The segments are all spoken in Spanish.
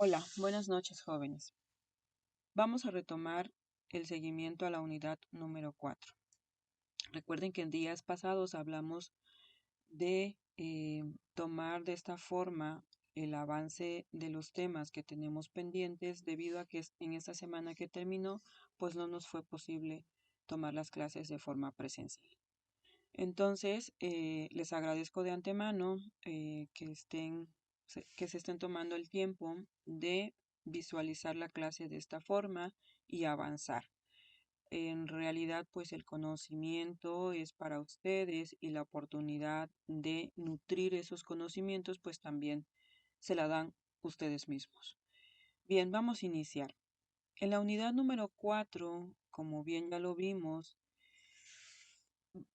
Hola, buenas noches, jóvenes. Vamos a retomar el seguimiento a la unidad número 4. Recuerden que en días pasados hablamos de tomar de esta forma el avance de los temas que tenemos pendientes debido a que en esta semana que terminó, pues no nos fue posible tomar las clases de forma presencial. Entonces, les agradezco de antemano que se estén tomando el tiempo de visualizar la clase de esta forma y avanzar. En realidad, pues el conocimiento es para ustedes y la oportunidad de nutrir esos conocimientos, pues también se la dan ustedes mismos. Bien, vamos a iniciar. En la unidad número 4, como bien ya lo vimos,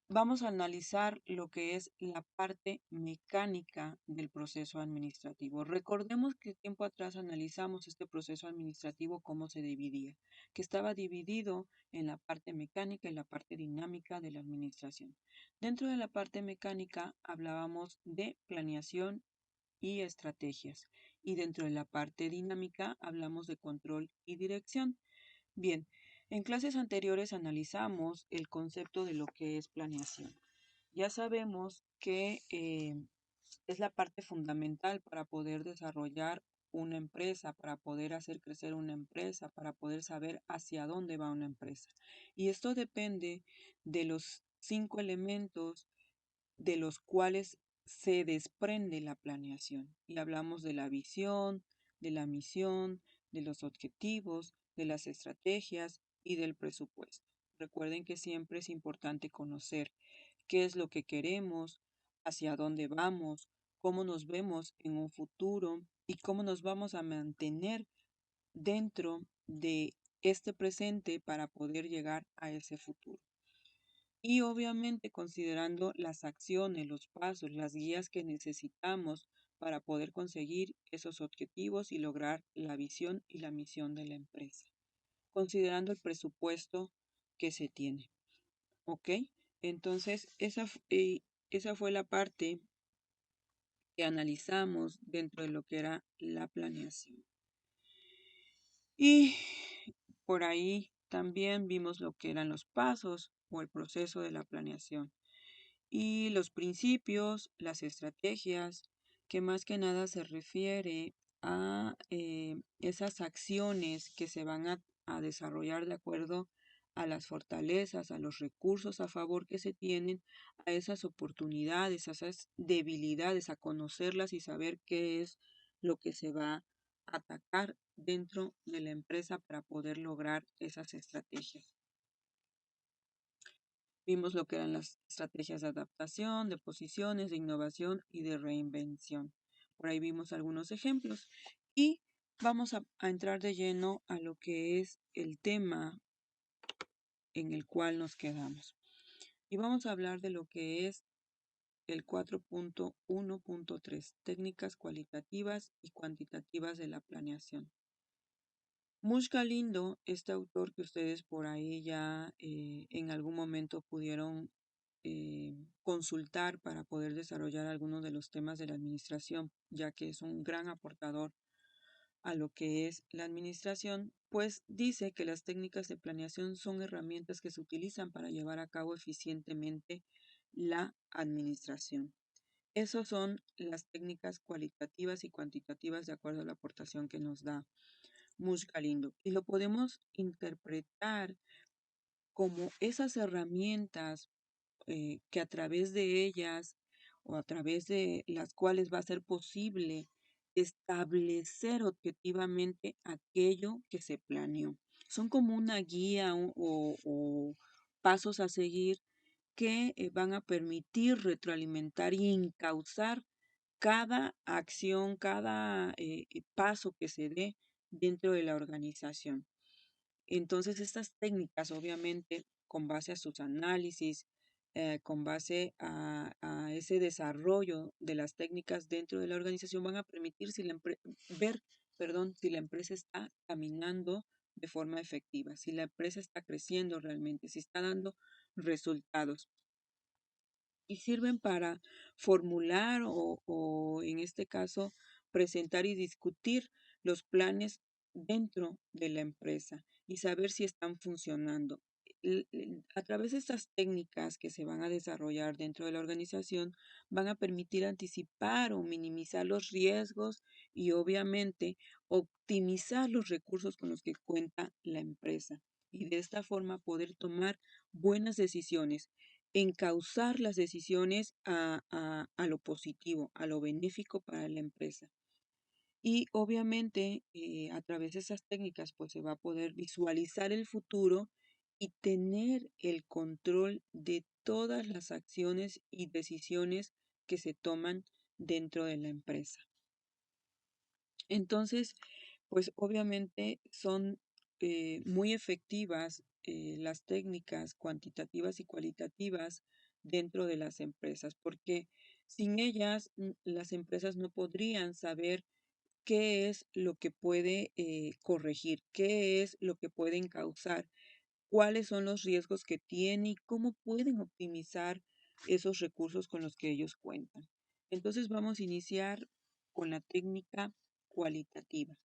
vamos a analizar lo que es la parte mecánica del proceso administrativo. Recordemos que tiempo atrás analizamos este proceso administrativo, cómo se dividía, que estaba dividido en la parte mecánica y la parte dinámica de la administración. Dentro de la parte mecánica hablábamos de planeación y estrategias, y dentro de la parte dinámica hablamos de control y dirección. Bien, en clases anteriores analizamos el concepto de lo que es planeación. Ya sabemos que es la parte fundamental para poder desarrollar una empresa, para poder hacer crecer una empresa, para poder saber hacia dónde va una empresa. Y esto depende de los 5 elementos de los cuales se desprende la planeación. Y hablamos de la visión, de la misión, de los objetivos, de las estrategias y del presupuesto. Recuerden que siempre es importante conocer qué es lo que queremos, hacia dónde vamos, cómo nos vemos en un futuro y cómo nos vamos a mantener dentro de este presente para poder llegar a ese futuro. Y obviamente considerando las acciones, los pasos, las guías que necesitamos para poder conseguir esos objetivos y lograr la visión y la misión de la empresa, considerando el presupuesto que se tiene. ¿Ok? Entonces, esa fue la parte que analizamos dentro de lo que era la planeación. Y por ahí también vimos lo que eran los pasos o el proceso de la planeación. Y los principios, las estrategias, que más que nada se refiere a esas acciones que se van a desarrollar de acuerdo a las fortalezas, a los recursos a favor que se tienen, a esas oportunidades, a esas debilidades, a conocerlas y saber qué es lo que se va a atacar dentro de la empresa para poder lograr esas estrategias. Vimos lo que eran las estrategias de adaptación, de posiciones, de innovación y de reinvención. Por ahí vimos algunos ejemplos y vamos a entrar de lleno a lo que es el tema en el cual nos quedamos. Y vamos a hablar de lo que es el 4.1.3, técnicas cualitativas y cuantitativas de la planeación. Mush Galindo, este autor que ustedes por ahí ya en algún momento pudieron consultar para poder desarrollar algunos de los temas de la administración, ya que es un gran aportador a lo que es la administración, pues dice que las técnicas de planeación son herramientas que se utilizan para llevar a cabo eficientemente la administración. Esas son las técnicas cualitativas y cuantitativas de acuerdo a la aportación que nos da Mush Galindo. Y lo podemos interpretar como esas herramientas que a través de ellas o a través de las cuales va a ser posible establecer objetivamente aquello que se planeó. Son como una guía o pasos a seguir que van a permitir retroalimentar y encauzar cada acción, cada paso que se dé dentro de la organización. Entonces, estas técnicas, obviamente, con base a sus análisis, con base a ese desarrollo de las técnicas dentro de la organización, van a permitir ver, si la empresa está caminando de forma efectiva, si la empresa está creciendo realmente, si está dando resultados. Y sirven para formular o en este caso presentar y discutir los planes dentro de la empresa y saber si están funcionando. A través de estas técnicas que se van a desarrollar dentro de la organización, van a permitir anticipar o minimizar los riesgos y obviamente optimizar los recursos con los que cuenta la empresa y de esta forma poder tomar buenas decisiones, encauzar las decisiones a lo positivo, a lo benéfico para la empresa. Y obviamente a través de esas técnicas pues se va a poder visualizar el futuro y tener el control de todas las acciones y decisiones que se toman dentro de la empresa. Entonces, pues obviamente son muy efectivas las técnicas cuantitativas y cualitativas dentro de las empresas, porque sin ellas las empresas no podrían saber qué es lo que puede corregir, qué es lo que pueden causar, cuáles son los riesgos que tiene y cómo pueden optimizar esos recursos con los que ellos cuentan. Entonces vamos a iniciar con la técnica cualitativa.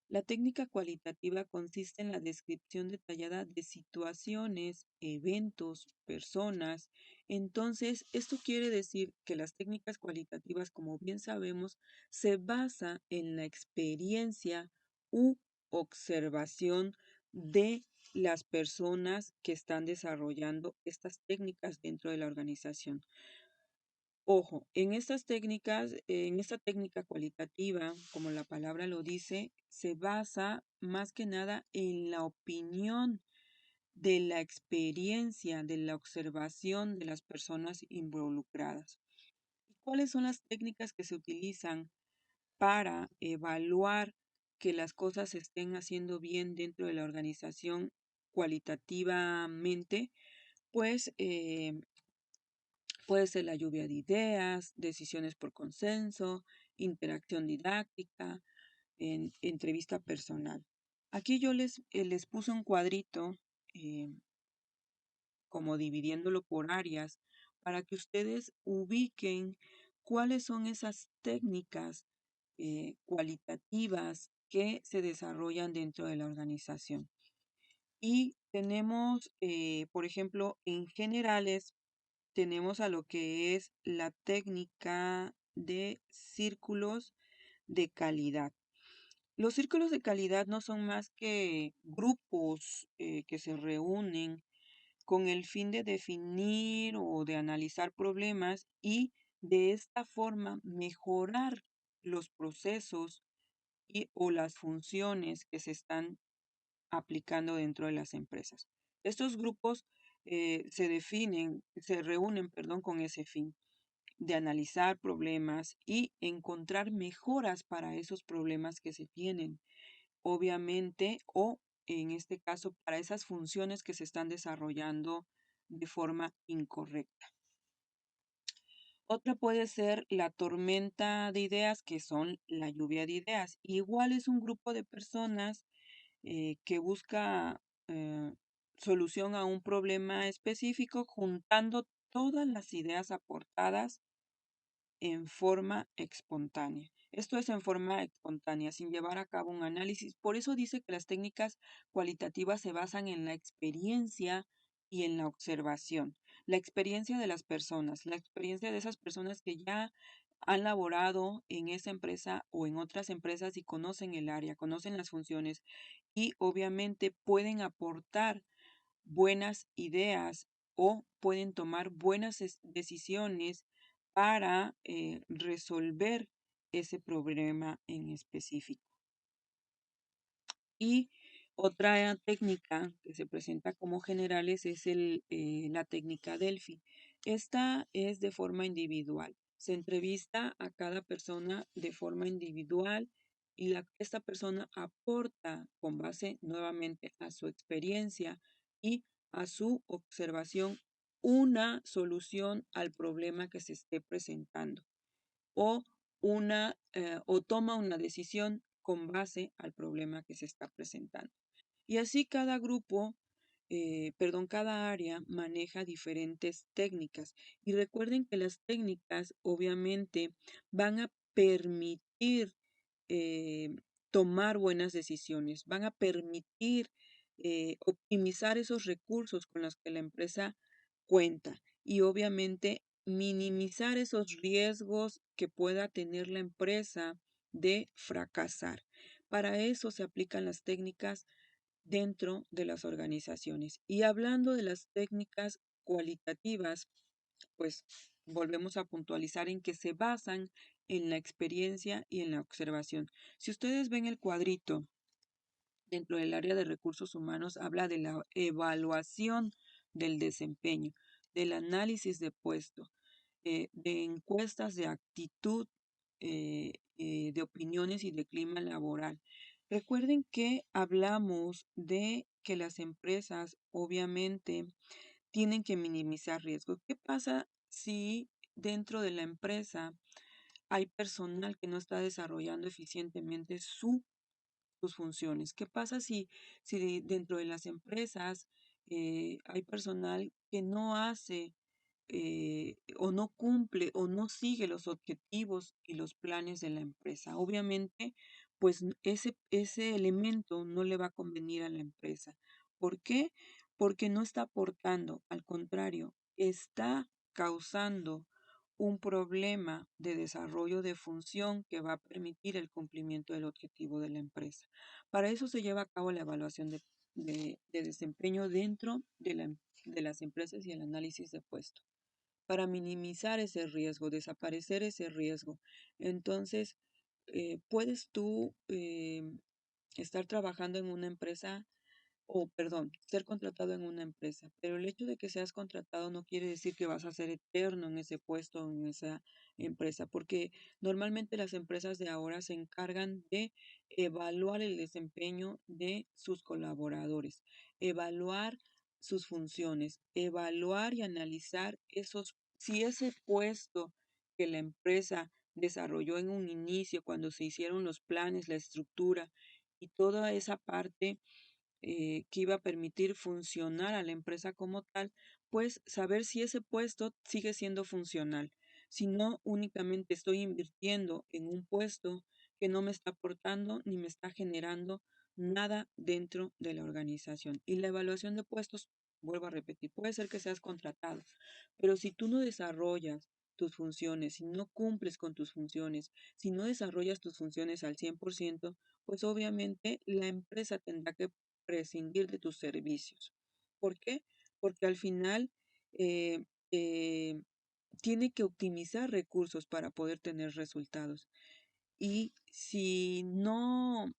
La técnica cualitativa consiste en la descripción detallada de situaciones, eventos, personas. Entonces, esto quiere decir que las técnicas cualitativas, como bien sabemos, se basa en la experiencia u observación de las personas que están desarrollando estas técnicas dentro de la organización. Ojo, en esta técnica cualitativa, como la palabra lo dice, se basa más que nada en la opinión de la experiencia, de la observación de las personas involucradas. ¿Cuáles son las técnicas que se utilizan para evaluar que las cosas se estén haciendo bien dentro de la organización cualitativamente? Pues puede ser la lluvia de ideas, decisiones por consenso, interacción didáctica, entrevista personal. Aquí yo les puse un cuadrito eh, como dividiéndolo por áreas para que ustedes ubiquen cuáles son esas técnicas cualitativas que se desarrollan dentro de la organización. Y tenemos, por ejemplo, en generales, tenemos a lo que es la técnica de círculos de calidad. Los círculos de calidad no son más que grupos que se reúnen con el fin de definir o de analizar problemas y de esta forma mejorar los procesos o las funciones que se están aplicando dentro de las empresas. Estos grupos se reúnen, perdón, con ese fin de analizar problemas y encontrar mejoras para esos problemas que se tienen, obviamente, o en este caso, para esas funciones que se están desarrollando de forma incorrecta. Otra puede ser la tormenta de ideas, que son la lluvia de ideas. Igual es un grupo de personas que busca solución a un problema específico juntando todas las ideas aportadas en forma espontánea. Esto es en forma espontánea, sin llevar a cabo un análisis. Por eso dice que las técnicas cualitativas se basan en la experiencia y en la observación. La experiencia de las personas, la experiencia de esas personas que ya han laborado en esa empresa o en otras empresas y conocen el área, conocen las funciones y obviamente pueden aportar buenas ideas o pueden tomar buenas decisiones para resolver ese problema en específico. Y otra técnica que se presenta como generales es la técnica Delphi. Esta es de forma individual. Se entrevista a cada persona de forma individual y esta persona aporta con base nuevamente a su experiencia y a su observación una solución al problema que se esté presentando o o toma una decisión con base al problema que se está presentando. Y así cada grupo, cada área maneja diferentes técnicas. Y recuerden que las técnicas obviamente van a permitir eh, tomar buenas decisiones, van a permitir optimizar esos recursos con los que la empresa cuenta y obviamente minimizar esos riesgos que pueda tener la empresa de fracasar. Para eso se aplican las técnicas dentro de las organizaciones. Y hablando de las técnicas cualitativas, pues volvemos a puntualizar en que se basan en la experiencia y en la observación. Si ustedes ven el cuadrito dentro del área de recursos humanos, habla de la evaluación del desempeño, del análisis de puesto, de encuestas de actitud, de opiniones y de clima laboral. Recuerden que hablamos de que las empresas obviamente tienen que minimizar riesgos. ¿Qué pasa si dentro de la empresa hay personal que no está desarrollando eficientemente sus funciones? ¿Qué pasa si dentro de las empresas hay personal que no hace o no cumple o no sigue los objetivos y los planes de la empresa? Obviamente, pues ese elemento no le va a convenir a la empresa. ¿Por qué? Porque no está aportando, al contrario, está causando un problema de desarrollo de función que va a permitir el cumplimiento del objetivo de la empresa. Para eso se lleva a cabo la evaluación de desempeño dentro de las empresas y el análisis de puesto para minimizar ese riesgo, desaparecer ese riesgo. Entonces, puedes tú estar trabajando en una empresa o, perdón, ser contratado en una empresa, pero el hecho de que seas contratado no quiere decir que vas a ser eterno en ese puesto o en esa empresa, porque normalmente las empresas de ahora se encargan de evaluar el desempeño de sus colaboradores, evaluar sus funciones, evaluar y analizar si ese puesto que la empresa desarrolló en un inicio, cuando se hicieron los planes, la estructura y toda esa parte que iba a permitir funcionar a la empresa como tal, pues saber si ese puesto sigue siendo funcional. Si no, únicamente estoy invirtiendo en un puesto que no me está aportando ni me está generando nada dentro de la organización. Y la evaluación de puestos, vuelvo a repetir, puede ser que seas contratado, pero si tú no desarrollas tus funciones, si no cumples con tus funciones, si no desarrollas tus funciones al 100%, pues obviamente la empresa tendrá que prescindir de tus servicios. ¿Por qué? Porque al final eh, eh, tiene que optimizar recursos para poder tener resultados. Y si no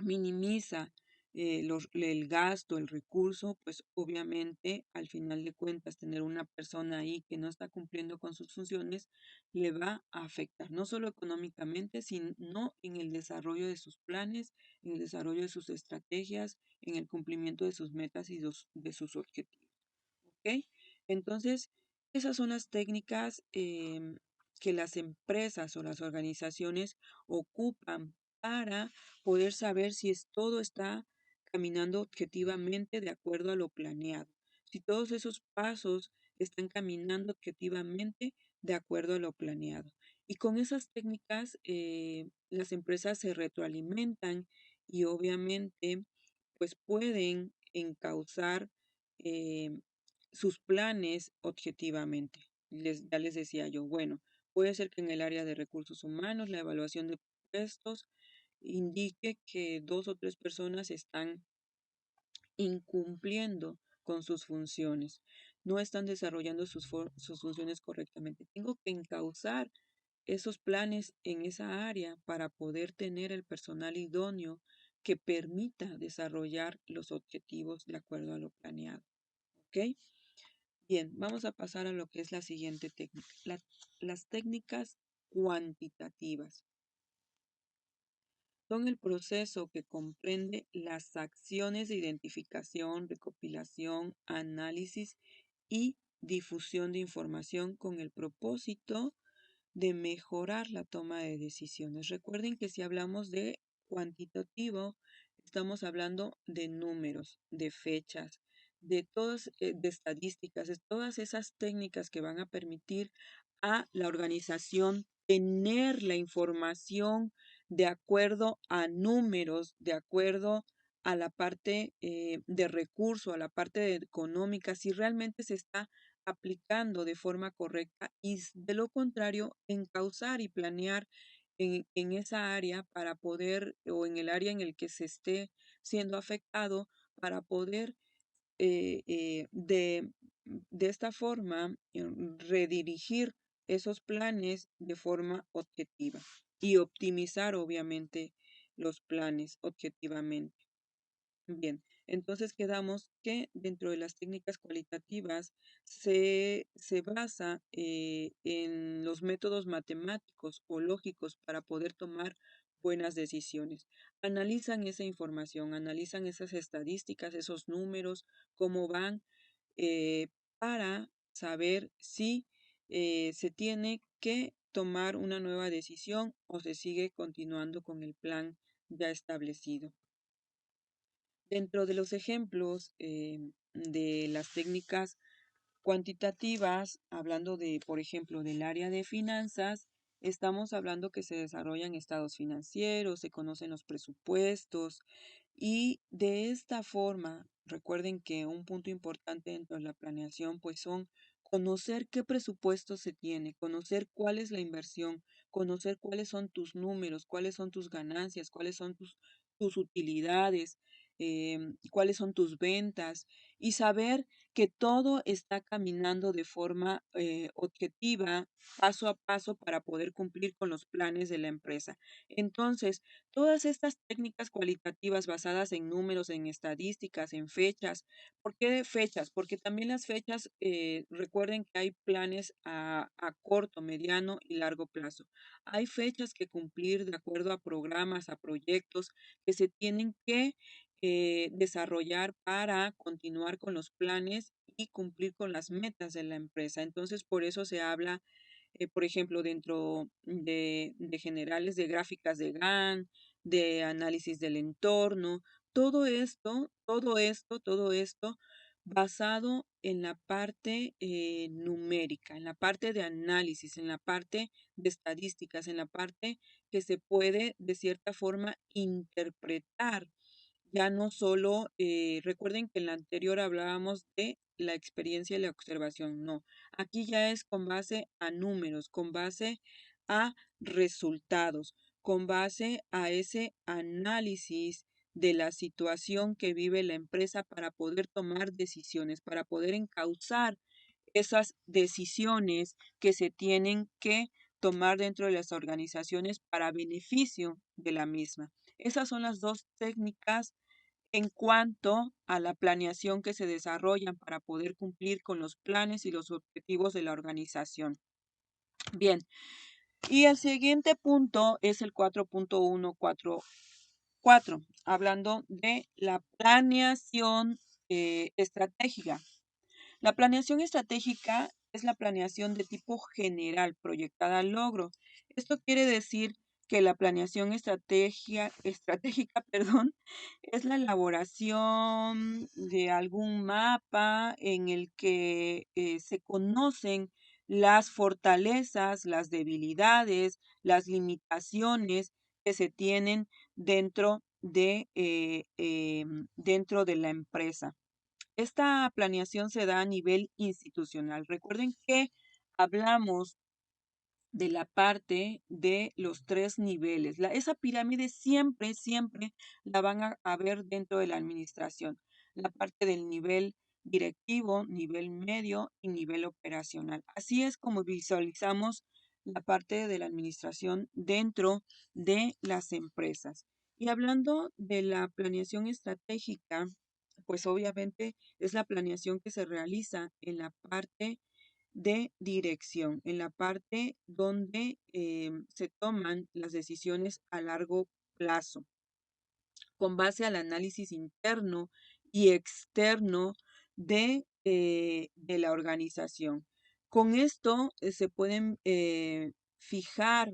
minimiza el gasto, el recurso, pues obviamente al final de cuentas tener una persona ahí que no está cumpliendo con sus funciones le va a afectar, no solo económicamente, sino en el desarrollo de sus planes, en el desarrollo de sus estrategias, en el cumplimiento de sus metas y de sus objetivos. ¿Ok? Entonces, esas son las técnicas que las empresas o las organizaciones ocupan para poder saber si todo está caminando objetivamente de acuerdo a lo planeado. Si todos esos pasos están caminando objetivamente de acuerdo a lo planeado. Y con esas técnicas, las empresas se retroalimentan y obviamente, pues pueden encauzar eh, sus planes objetivamente. Ya les decía yo, bueno, puede ser que en el área de recursos humanos la evaluación de puestos indique que 2 o 3 personas están incumpliendo con sus funciones, no están desarrollando sus funciones correctamente. Tengo que encauzar esos planes en esa área para poder tener el personal idóneo que permita desarrollar los objetivos de acuerdo a lo planeado. ¿Ok? Bien, vamos a pasar a lo que es la siguiente técnica, las técnicas cuantitativas. Son el proceso que comprende las acciones de identificación, recopilación, análisis y difusión de información con el propósito de mejorar la toma de decisiones. Recuerden que si hablamos de cuantitativo, estamos hablando de números, de fechas, de estadísticas, de todas esas técnicas que van a permitir a la organización tener la información de acuerdo a números, de acuerdo a la parte de recurso, a la parte económica, si realmente se está aplicando de forma correcta y de lo contrario, encauzar y planear en esa área para poder, o en el área en el que se esté siendo afectado, para poder eh, eh, de, de esta forma redirigir esos planes de forma objetiva y optimizar obviamente los planes objetivamente. Bien, entonces quedamos que dentro de las técnicas cualitativas se basa en los métodos matemáticos o lógicos para poder tomar buenas decisiones. Analizan esa información, analizan esas estadísticas, esos números, cómo van, eh, para saber si se tiene que tomar una nueva decisión o se sigue continuando con el plan ya establecido. Dentro de los ejemplos de las técnicas cuantitativas, hablando de, por ejemplo, del área de finanzas, estamos hablando que se desarrollan estados financieros, se conocen los presupuestos y de esta forma, recuerden que un punto importante dentro de la planeación, pues son conocer qué presupuesto se tiene, conocer cuál es la inversión, conocer cuáles son tus números, cuáles son tus ganancias, cuáles son tus utilidades, cuáles son tus ventas y saber que todo está caminando de forma objetiva, paso a paso, para poder cumplir con los planes de la empresa. Entonces, todas estas técnicas cualitativas basadas en números, en estadísticas, en fechas. ¿Por qué fechas? Porque también las fechas, recuerden que hay planes a corto, mediano y largo plazo. Hay fechas que cumplir de acuerdo a programas, a proyectos que se tienen que desarrollar para continuar con los planes y cumplir con las metas de la empresa. Entonces, por eso se habla, por ejemplo, dentro de generales de gráficas de GAN, de análisis del entorno, todo esto basado en la parte numérica, en la parte de análisis, en la parte de estadísticas, en la parte que se puede de cierta forma interpretar, ya no solo, recuerden que en la anterior hablábamos de la experiencia y la observación, no, aquí ya es con base a números, con base a resultados, con base a ese análisis de la situación que vive la empresa para poder tomar decisiones, para poder encauzar esas decisiones que se tienen que tomar dentro de las organizaciones para beneficio de la misma. Esas son las dos técnicas en cuanto a la planeación que se desarrollan para poder cumplir con los planes y los objetivos de la organización. Bien, y el siguiente punto es el 4.144, hablando de la planeación estratégica. La planeación estratégica es la planeación de tipo general proyectada al logro. Esto quiere decir que la planeación estratégica, perdón, es la elaboración de algún mapa en el que se conocen las fortalezas, las debilidades, las limitaciones que se tienen dentro de la empresa. Esta planeación se da a nivel institucional. Recuerden que hablamos de la parte de los tres niveles. Esa pirámide siempre la van a ver dentro de la administración. La parte del nivel directivo, nivel medio y nivel operacional. Así es como visualizamos la parte de la administración dentro de las empresas. Y hablando de la planeación estratégica, pues obviamente es la planeación que se realiza en la parte de dirección, en la parte donde se toman las decisiones a largo plazo, con base al análisis interno y externo de la organización. Con esto se pueden fijar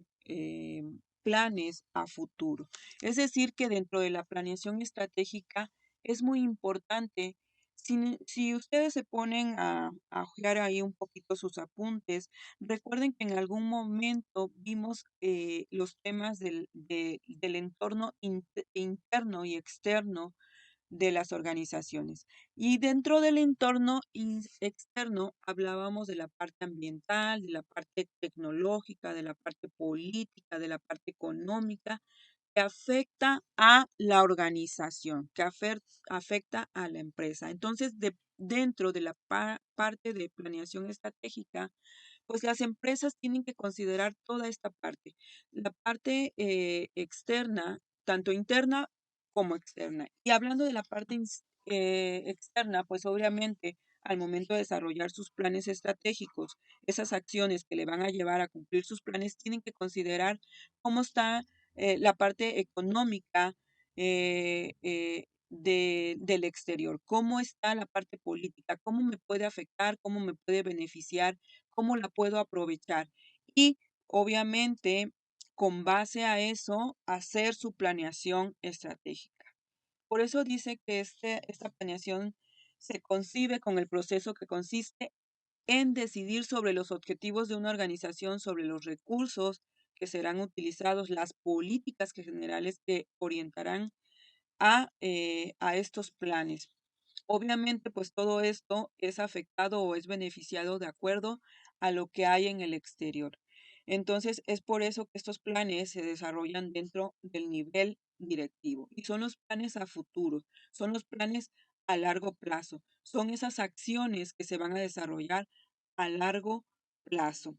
planes a futuro. Es decir, que dentro de la planeación estratégica es muy importante Si ustedes se ponen a hojear ahí un poquito sus apuntes, recuerden que en algún momento vimos los temas del entorno interno y externo de las organizaciones. Y dentro del entorno externo hablábamos de la parte ambiental, de la parte tecnológica, de la parte política, de la parte económica, que afecta a la organización, que afecta a la empresa. Entonces, dentro de la parte de planeación estratégica, pues las empresas tienen que considerar toda esta parte, la parte externa, tanto interna como externa. Y hablando de la parte externa, pues obviamente al momento de desarrollar sus planes estratégicos, esas acciones que le van a llevar a cumplir sus planes, tienen que considerar cómo está la parte económica del exterior, cómo está la parte política, cómo me puede afectar, cómo me puede beneficiar, cómo la puedo aprovechar. Y obviamente, con base a eso, hacer su planeación estratégica. Por eso dice que esta planeación se concibe con el proceso que consiste en decidir sobre los objetivos de una organización, sobre los recursos que serán utilizados, las políticas generales que orientarán a estos planes. Obviamente, pues todo esto es afectado o es beneficiado de acuerdo a lo que hay en el exterior. Entonces, es por eso que estos planes se desarrollan dentro del nivel directivo y son los planes a futuro, son los planes a largo plazo, son esas acciones que se van a desarrollar a largo plazo.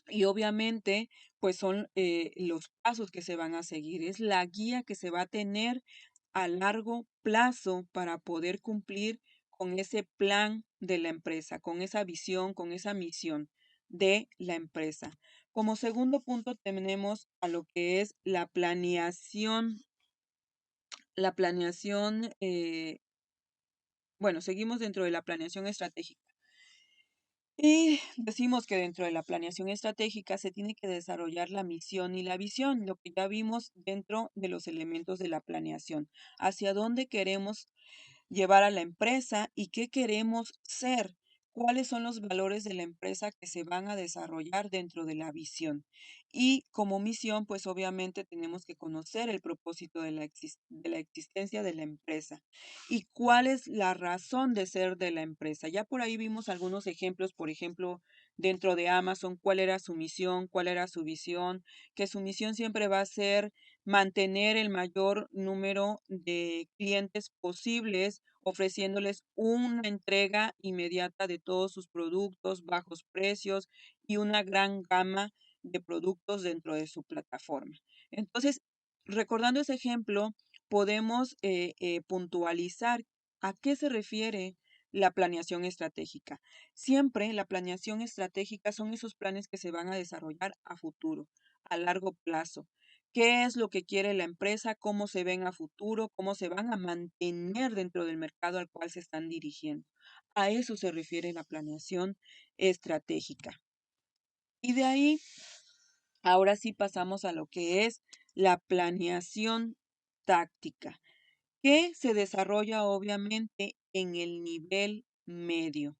Y obviamente, pues son los pasos que se van a seguir, es la guía que se va a tener a largo plazo para poder cumplir con ese plan de la empresa, con esa visión, con esa misión de la empresa. Como segundo punto tenemos a lo que es bueno, seguimos dentro de la planeación estratégica. Y decimos que dentro de la planeación estratégica se tiene que desarrollar la misión y la visión, lo que ya vimos dentro de los elementos de la planeación, hacia dónde queremos llevar a la empresa y qué queremos ser, cuáles son los valores de la empresa que se van a desarrollar dentro de la visión. Y como misión, pues obviamente tenemos que conocer el propósito de la existencia de la empresa y cuál es la razón de ser de la empresa. Ya por ahí vimos algunos ejemplos, por ejemplo, dentro de Amazon, cuál era su misión, cuál era su visión, que su misión siempre va a ser mantener el mayor número de clientes posibles, ofreciéndoles una entrega inmediata de todos sus productos, bajos precios y una gran gama de productos dentro de su plataforma. Entonces, recordando ese ejemplo, podemos puntualizar a qué se refiere la planeación estratégica. Siempre la planeación estratégica son esos planes que se van a desarrollar a futuro, a largo plazo. ¿Qué es lo que quiere la empresa? ¿Cómo se ven a futuro? ¿Cómo se van a mantener dentro del mercado al cual se están dirigiendo? A eso se refiere la planeación estratégica. Y de ahí, ahora sí pasamos a lo que es la planeación táctica, que se desarrolla obviamente en el nivel medio,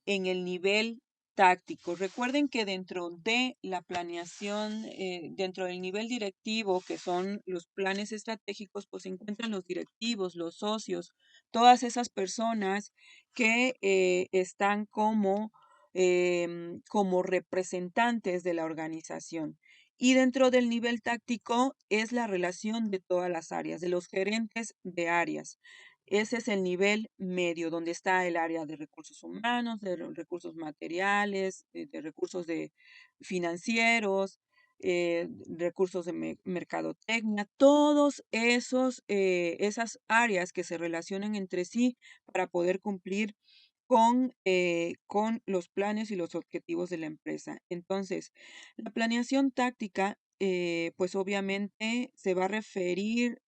en el nivel táctico. Recuerden que dentro de la planeación, dentro del nivel directivo, que son los planes estratégicos, pues se encuentran los directivos, los socios, todas esas personas que están como representantes de la organización. Y dentro del nivel táctico es la relación de todas las áreas, de los gerentes de áreas. Ese es el nivel medio, donde está el área de recursos humanos, de recursos materiales, de recursos financieros, recursos de mercadotecnia, todos esas áreas que se relacionan entre sí para poder cumplir con los planes y los objetivos de la empresa. Entonces, la planeación táctica, pues obviamente se va a referir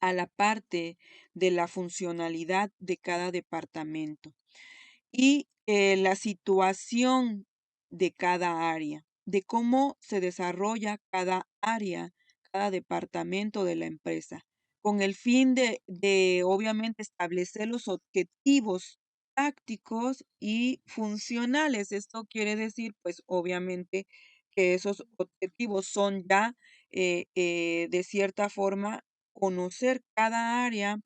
a la parte de la funcionalidad de cada departamento y la situación de cada área, de cómo se desarrolla cada área, cada departamento de la empresa. con el fin de obviamente establecer los objetivos tácticos y funcionales. Esto quiere decir, pues obviamente, que esos objetivos son ya de cierta forma conocer cada área,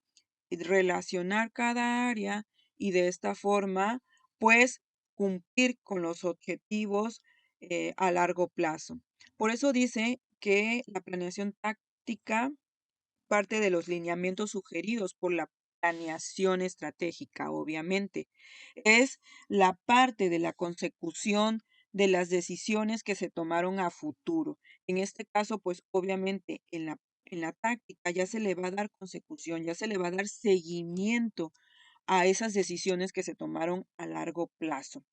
relacionar cada área y de esta forma, pues cumplir con los objetivos a largo plazo. Por eso dice que la planeación táctica parte de los lineamientos sugeridos por la planeación estratégica, obviamente. Es la parte de la consecución de las decisiones que se tomaron a futuro. En este caso, pues obviamente en la táctica ya se le va a dar consecución, ya se le va a dar seguimiento a esas decisiones que se tomaron a largo plazo.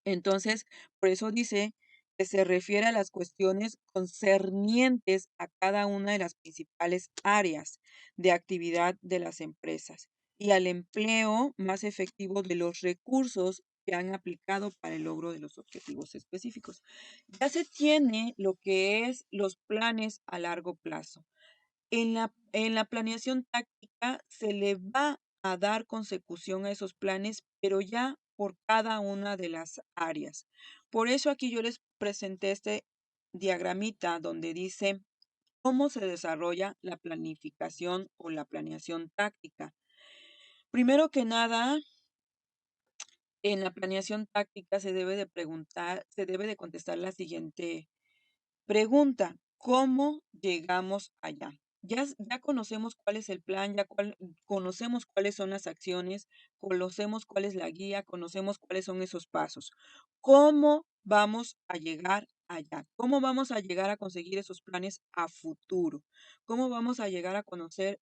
Entonces, por eso dice que se refiere a las cuestiones concernientes a cada una de las principales áreas de actividad de las empresas y al empleo más efectivo de los recursos que han aplicado para el logro de los objetivos específicos. Ya se tiene lo que es los planes a largo plazo. En la planeación táctica se le va a dar consecución a esos planes, pero ya por cada una de las áreas. Por eso aquí yo les presenté este diagramita donde dice cómo se desarrolla la planificación o la planeación táctica. Primero que nada, en la planeación táctica se debe de contestar la siguiente pregunta: ¿cómo llegamos allá? Ya conocemos cuál es el plan, conocemos cuáles son las acciones, conocemos cuál es la guía, conocemos cuáles son esos pasos. ¿Cómo vamos a llegar allá? ¿Cómo vamos a llegar a conseguir esos planes a futuro? ¿Cómo vamos a llegar a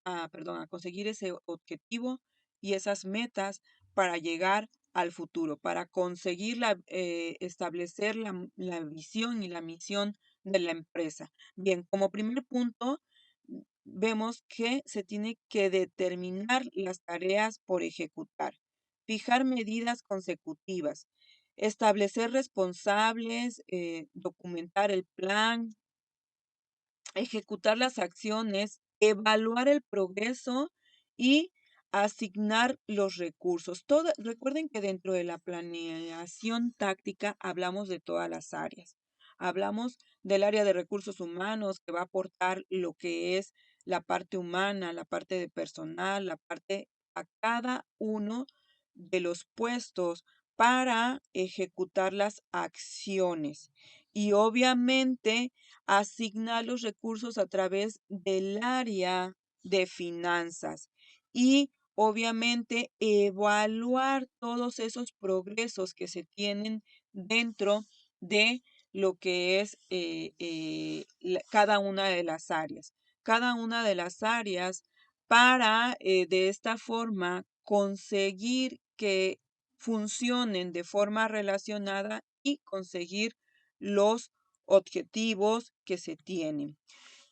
a conseguir ese objetivo y esas metas para llegar al futuro, para conseguir establecer la visión y la misión de la empresa? Bien, como primer punto, vemos que se tiene que determinar las tareas por ejecutar, fijar medidas consecutivas, establecer responsables, documentar el plan, ejecutar las acciones, evaluar el progreso y asignar los recursos. Recuerden que dentro de la planeación táctica hablamos de todas las áreas. Hablamos del área de recursos humanos, que va a aportar lo que es la parte humana, la parte de personal, la parte a cada uno de los puestos para ejecutar las acciones. Y obviamente asignar los recursos a través del área de finanzas y obviamente evaluar todos esos progresos que se tienen dentro de lo que es cada una de las áreas. Cada una de las áreas para de esta forma conseguir que funcionen de forma relacionada y conseguir los objetivos que se tienen.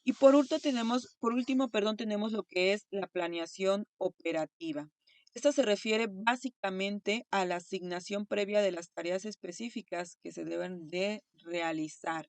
Y por último, tenemos lo que es la planeación operativa. Esta se refiere básicamente a la asignación previa de las tareas específicas que se deben de realizar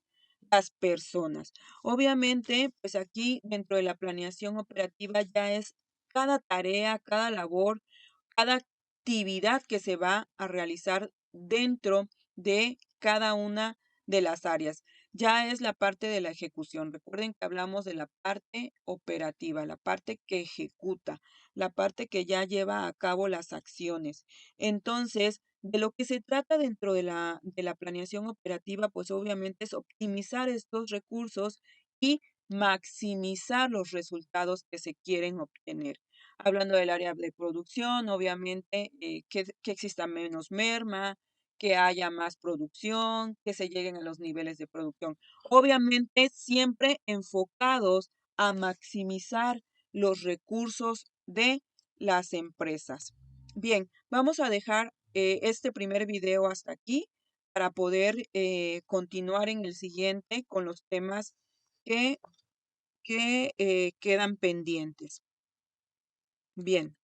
las personas. Obviamente, pues aquí dentro de la planeación operativa ya es cada tarea, cada labor, cada actividad que se va a realizar dentro de cada una de las áreas. Ya es la parte de la ejecución. Recuerden que hablamos de la parte operativa, la parte que ejecuta, la parte que ya lleva a cabo las acciones. Entonces, de lo que se trata dentro de la planeación operativa, pues obviamente es optimizar estos recursos y maximizar los resultados que se quieren obtener. Hablando del área de producción, obviamente, que exista menos merma, que haya más producción, que se lleguen a los niveles de producción. Obviamente, siempre enfocados a maximizar los recursos de las empresas. Bien, vamos a dejar este primer video hasta aquí para poder continuar en el siguiente con los temas que quedan pendientes. Bien.